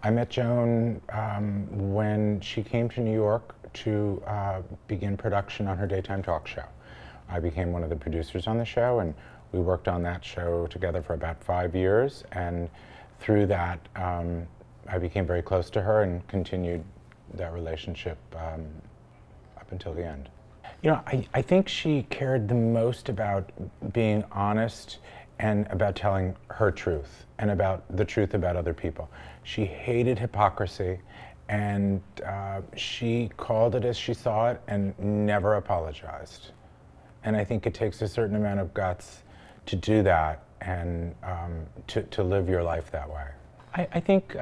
I met Joan when she came to New York to begin production on her daytime talk show. I became one of the producers on the show, and we worked on that show together for about 5 years, and through that I became very close to her and continued that relationship up until the end. You know, I think she cared the most about being honest and about telling her truth and about the truth about other people. She hated hypocrisy, and she called it as she saw it and never apologized. And I think it takes a certain amount of guts to do that and to live your life that way. I think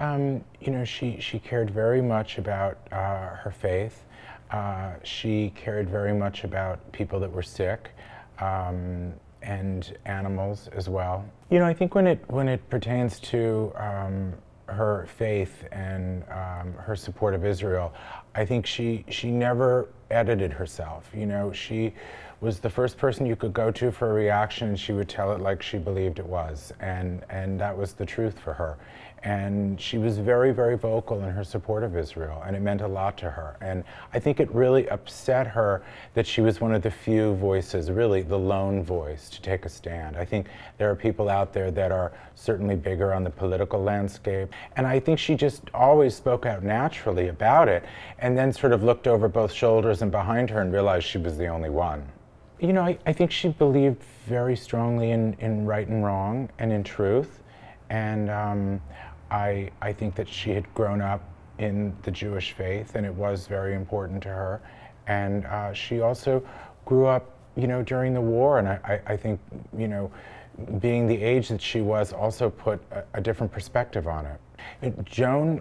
you know, she cared very much about her faith. She cared very much about people that were sick and animals as well. You know, I think when it pertains to her faith and her support of Israel, I think she never edited herself. You know, she was the first person you could go to for a reaction, and she would tell it like she believed it was, and that was the truth for her. And she was very, very vocal in her support of Israel, and it meant a lot to her. And I think it really upset her that she was one of the few voices, really the lone voice, to take a stand. I think there are people out there that are certainly bigger on the political landscape, and I think she just always spoke out naturally about it, and then sort of looked over both shoulders and behind her and realized she was the only one. You know, I think she believed very strongly in right and wrong and in truth, and I think that she had grown up in the Jewish faith, and it was very important to her. And she also grew up, you know, during the war, and I think, you know, being the age that she was also put a different perspective on it. Joan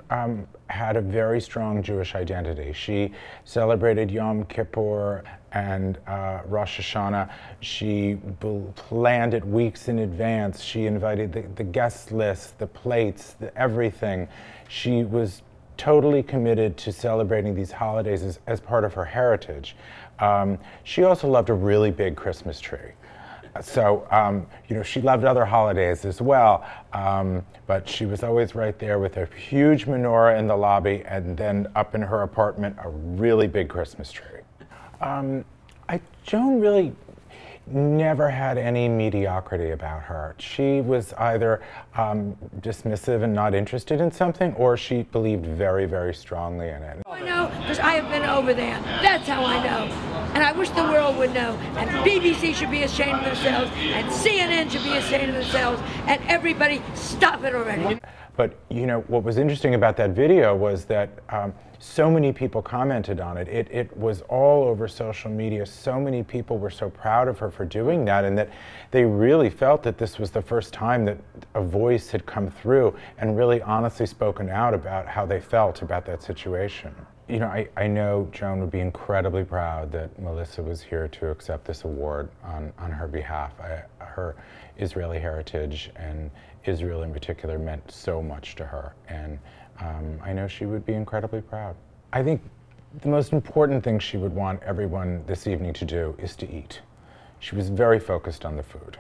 had a very strong Jewish identity. She celebrated Yom Kippur and Rosh Hashanah. She planned it weeks in advance. She invited the guest list, the plates, everything. She was totally committed to celebrating these holidays as part of her heritage. She also loved a really big Christmas tree. So, you know, she loved other holidays as well, but she was always right there with a huge menorah in the lobby, and then up in her apartment, a really big Christmas tree. Joan really never had any mediocrity about her. She was either dismissive and not interested in something, or she believed very, very strongly in it. I know because I have been over there. That's how I know. And I wish the world would know. And BBC should be ashamed of themselves, and CNN should be ashamed of themselves, and everybody stop it already. But, you know, what was interesting about that video was that so many people commented on it. It was all over social media. So many people were so proud of her for doing that, and that they really felt that this was the first time that a voice had come through and really honestly spoken out about how they felt about that situation. You know, I know Joan would be incredibly proud that Melissa was here to accept this award on her behalf. Her Israeli heritage and Israel in particular meant so much to her, and I know she would be incredibly proud. I think the most important thing she would want everyone this evening to do is to eat. She was very focused on the food.